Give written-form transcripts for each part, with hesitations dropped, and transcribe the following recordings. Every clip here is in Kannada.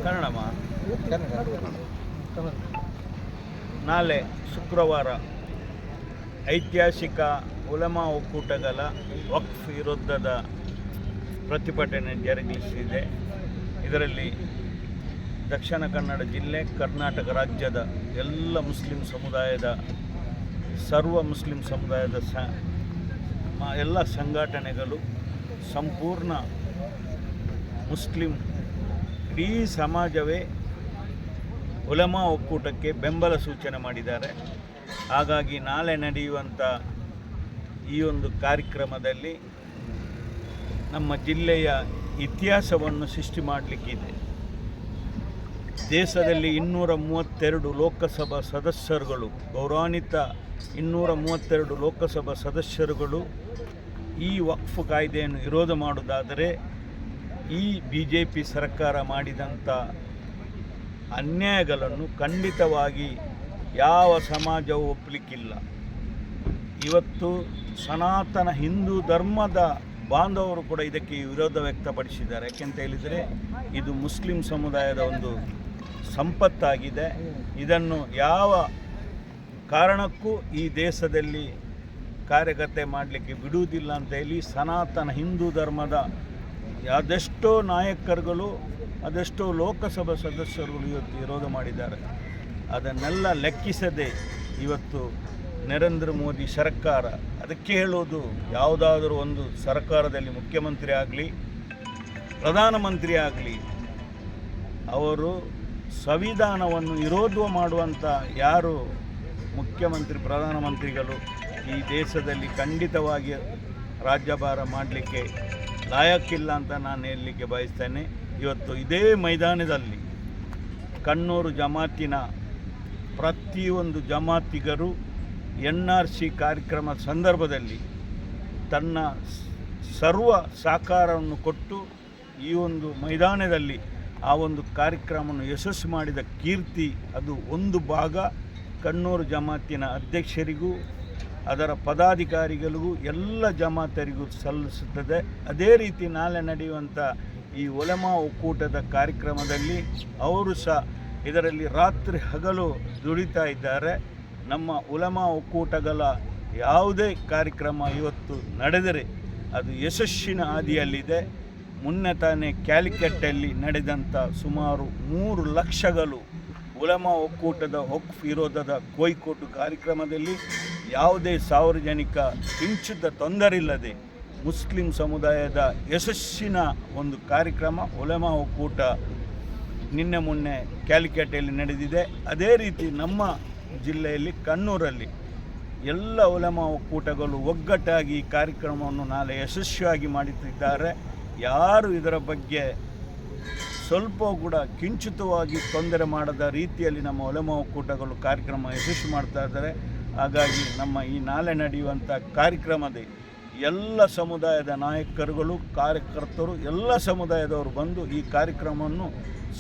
ಕನ್ನಡಮ ನಾಳೆ ಶುಕ್ರವಾರ ಐತಿಹಾಸಿಕ ಉಲಮಾ ಒಕ್ಕೂಟಗಳ ವಕ್ಫ್ ವಿರುದ್ಧದ ಪ್ರತಿಭಟನೆ ಜರುಗಿಸಿದೆ. ಇದರಲ್ಲಿ ದಕ್ಷಿಣ ಕನ್ನಡ ಜಿಲ್ಲೆ, ಕರ್ನಾಟಕ ರಾಜ್ಯದ ಎಲ್ಲ ಮುಸ್ಲಿಂ ಸಮುದಾಯದ, ಸರ್ವ ಮುಸ್ಲಿಂ ಸಮುದಾಯದ ಎಲ್ಲ ಸಂಘಟನೆಗಳು, ಸಂಪೂರ್ಣ ಮುಸ್ಲಿಂ ಇಡೀ ಸಮಾಜವೇ ಉಲಮಾ ಒಕ್ಕೂಟಕ್ಕೆ ಬೆಂಬಲ ಸೂಚನೆ ಮಾಡಿದ್ದಾರೆ. ಹಾಗಾಗಿ ನಾಳೆ ನಡೆಯುವಂಥ ಈ ಒಂದು ಕಾರ್ಯಕ್ರಮದಲ್ಲಿ ನಮ್ಮ ಜಿಲ್ಲೆಯ ಇತಿಹಾಸವನ್ನು ಸೃಷ್ಟಿ ಮಾಡಲಿಕ್ಕಿದೆ. ದೇಶದಲ್ಲಿ 232 ಲೋಕಸಭಾ ಸದಸ್ಯರುಗಳು, ಗೌರವಾನ್ವಿತ 232 ಲೋಕಸಭಾ ಸದಸ್ಯರುಗಳು ಈ ವಕ್ಫ್ ಕಾಯ್ದೆಯನ್ನು ವಿರೋಧ ಮಾಡುವುದಾದರೆ ಈ BJP ಸರ್ಕಾರ ಮಾಡಿದಂಥ ಅನ್ಯಾಯಗಳನ್ನು ಖಂಡಿತವಾಗಿ ಯಾವ ಸಮಾಜವೂ ಒಪ್ಪಲಿಕ್ಕಿಲ್ಲ. ಇವತ್ತು ಸನಾತನ ಹಿಂದೂ ಧರ್ಮದ ಬಾಂಧವರು ಕೂಡ ಇದಕ್ಕೆ ವಿರೋಧ ವ್ಯಕ್ತಪಡಿಸಿದ್ದಾರೆ. ಯಾಕೆಂತ ಹೇಳಿದರೆ ಇದು ಮುಸ್ಲಿಂ ಸಮುದಾಯದ ಒಂದು ಸಂಪತ್ತಾಗಿದೆ. ಇದನ್ನು ಯಾವ ಕಾರಣಕ್ಕೂ ಈ ದೇಶದಲ್ಲಿ ಕಾರ್ಯಗತೆ ಮಾಡಲಿಕ್ಕೆ ಬಿಡುವುದಿಲ್ಲ ಅಂತ ಹೇಳಿ ಸನಾತನ ಹಿಂದೂ ಧರ್ಮದ ಅದೆಷ್ಟೋ ನಾಯಕರುಗಳು, ಅದೆಷ್ಟೋ ಲೋಕಸಭಾ ಸದಸ್ಯರುಗಳು ಇವತ್ತು ವಿರೋಧ ಮಾಡಿದ್ದಾರೆ. ಅದನ್ನೆಲ್ಲ ಲೆಕ್ಕಿಸದೆ ಇವತ್ತು ನರೇಂದ್ರ ಮೋದಿ ಸರ್ಕಾರ, ಅದಕ್ಕೆ ಹೇಳೋದು, ಯಾವುದಾದರೂ ಒಂದು ಸರ್ಕಾರದಲ್ಲಿ ಮುಖ್ಯಮಂತ್ರಿ ಆಗಲಿ, ಪ್ರಧಾನಮಂತ್ರಿ ಆಗಲಿ, ಅವರು ಸಂವಿಧಾನವನ್ನು ವಿರೋಧ ಮಾಡುವಂಥ ಯಾರು ಮುಖ್ಯಮಂತ್ರಿ, ಪ್ರಧಾನಮಂತ್ರಿಗಳು ಈ ದೇಶದಲ್ಲಿ ಖಂಡಿತವಾಗಿ ರಾಜ್ಯಭಾರ ಮಾಡಲಿಕ್ಕೆ ಲಾಯಕ್ಕಿಲ್ಲ ಅಂತ ನಾನು ಹೇಳಲಿಕ್ಕೆ ಬಯಸ್ತೇನೆ. ಇವತ್ತು ಇದೇ ಮೈದಾನದಲ್ಲಿ ಕಣ್ಣೂರು ಜಮಾತಿನ ಪ್ರತಿಯೊಂದು ಜಮಾತಿಗರು NRC ಕಾರ್ಯಕ್ರಮದ ಸಂದರ್ಭದಲ್ಲಿ ತನ್ನ ಸರ್ವ ಸಹಕಾರವನ್ನು ಕೊಟ್ಟು ಈ ಒಂದು ಮೈದಾನದಲ್ಲಿ ಆ ಒಂದು ಕಾರ್ಯಕ್ರಮವನ್ನು ಯಶಸ್ಸು ಮಾಡಿದ ಕೀರ್ತಿ ಅದು ಒಂದು ಭಾಗ ಕಣ್ಣೂರು ಜಮಾತಿನ ಅಧ್ಯಕ್ಷರಿಗೂ ಅದರ ಪದಾಧಿಕಾರಿಗಳಿಗೂ ಎಲ್ಲ ಜಮಾತರಿಗೂ ಸಲ್ಲಿಸುತ್ತದೆ. ಅದೇ ರೀತಿ ನಾಳೆ ನಡೆಯುವಂಥ ಈ ಉಲಮಾ ಒಕ್ಕೂಟದ ಕಾರ್ಯಕ್ರಮದಲ್ಲಿ ಅವರು ಸಹ ಇದರಲ್ಲಿ ರಾತ್ರಿ ಹಗಲು ದುಡಿತಾ ಇದ್ದಾರೆ. ನಮ್ಮ ಉಲಮಾ ಒಕ್ಕೂಟಗಳ ಯಾವುದೇ ಕಾರ್ಯಕ್ರಮ ಇವತ್ತು ನಡೆದರೆ ಅದು ಯಶಸ್ಸಿನ ಹಾದಿಯಲ್ಲಿದೆ. ಮೊನ್ನೆ ತಾನೇ ಕ್ಯಾಲಿಕಟ್ಟಲ್ಲಿ ನಡೆದಂಥ ಸುಮಾರು 3 ಲಕ್ಷಗಳು ಉಲಮಾ ಒಕ್ಕೂಟದ ವಕ್ಫ್ ವಿರೋಧದ ಕೊಯ್ಕೋಟು ಕಾರ್ಯಕ್ರಮದಲ್ಲಿ ಯಾವುದೇ ಸಾರ್ವಜನಿಕ ಕಿಂಚಿತ ತೊಂದರೆ ಇಲ್ಲದೆ ಮುಸ್ಲಿಂ ಸಮುದಾಯದ ಯಶಸ್ಸಿನ ಒಂದು ಕಾರ್ಯಕ್ರಮ ಉಲಮಾ ಒಕ್ಕೂಟ ನಿನ್ನೆ ಮೊನ್ನೆ ಕ್ಯಾಲಿಕಟ್ಟಲ್ಲಿ ನಡೆದಿದೆ. ಅದೇ ರೀತಿ ನಮ್ಮ ಜಿಲ್ಲೆಯಲ್ಲಿ ಕಣ್ಣೂರಲ್ಲಿ ಎಲ್ಲ ಉಲಮಾ ಒಕ್ಕೂಟಗಳು ಒಗ್ಗಟ್ಟಾಗಿ ಈ ಕಾರ್ಯಕ್ರಮವನ್ನು ನಾಳೆ ಯಶಸ್ವಿಯಾಗಿ ಮಾಡುತ್ತಿದ್ದಾರೆ. ಯಾರು ಇದರ ಬಗ್ಗೆ ಸ್ವಲ್ಪ ಕೂಡ ಕಿಂಚಿತವಾಗಿ ತೊಂದರೆ ಮಾಡದ ರೀತಿಯಲ್ಲಿ ನಮ್ಮ ಉಲಮಾ ಒಕ್ಕೂಟಗಳು ಕಾರ್ಯಕ್ರಮ ಯಶಸ್ವಿ ಮಾಡ್ತಾ ಇದ್ದಾರೆ. ಹಾಗಾಗಿ ನಮ್ಮ ಈ ನಾಳೆ ನಡೆಯುವಂಥ ಕಾರ್ಯಕ್ರಮದ ಎಲ್ಲ ಸಮುದಾಯದ ನಾಯಕರುಗಳು, ಕಾರ್ಯಕರ್ತರು, ಎಲ್ಲ ಸಮುದಾಯದವರು ಬಂದು ಈ ಕಾರ್ಯಕ್ರಮವನ್ನು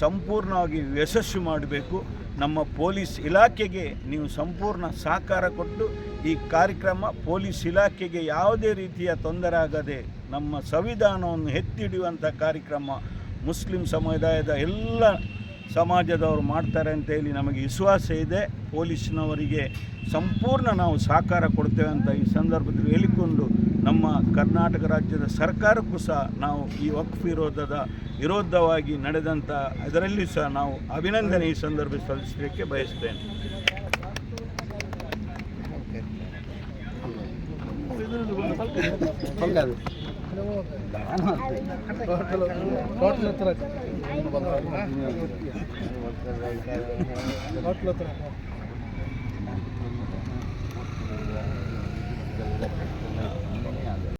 ಸಂಪೂರ್ಣವಾಗಿ ಯಶಸ್ವಿ ಮಾಡಬೇಕು. ನಮ್ಮ ಪೊಲೀಸ್ ಇಲಾಖೆಗೆ ನೀವು ಸಂಪೂರ್ಣ ಸಹಕಾರ ಕೊಟ್ಟು ಈ ಕಾರ್ಯಕ್ರಮ ಪೊಲೀಸ್ ಇಲಾಖೆಗೆ ಯಾವುದೇ ರೀತಿಯ ತೊಂದರೆ ಆಗದೆ ನಮ್ಮ ಸಂವಿಧಾನವನ್ನು ಎತ್ತಿಡಿಯುವಂಥ ಕಾರ್ಯಕ್ರಮ ಮುಸ್ಲಿಂ ಸಮುದಾಯದ ಎಲ್ಲ ಸಮಾಜದವರು ಮಾಡ್ತಾರೆ ಅಂತೇಳಿ ನಮಗೆ ವಿಶ್ವಾಸ ಇದೆ. ಪೊಲೀಸ್ನವರಿಗೆ ಸಂಪೂರ್ಣ ನಾವು ಸಹಕಾರ ಕೊಡ್ತೇವೆ ಅಂತ ಈ ಸಂದರ್ಭದಲ್ಲಿ ಹೇಳಿಕೊಂಡು ನಮ್ಮ ಕರ್ನಾಟಕ ರಾಜ್ಯದ ಸರ್ಕಾರಕ್ಕೂ ಸಹ ನಾವು ಈ ವಕ್ಫ್ ವಿರೋಧವಾಗಿ ನಡೆದಂಥ ಇದರಲ್ಲಿ ಸಹ ನಾವು ಅಭಿನಂದನೆ ಈ ಸಂದರ್ಭ ಸಲ್ಲಿಸಲಿಕ್ಕೆ ಬಯಸ್ತೇನೆ.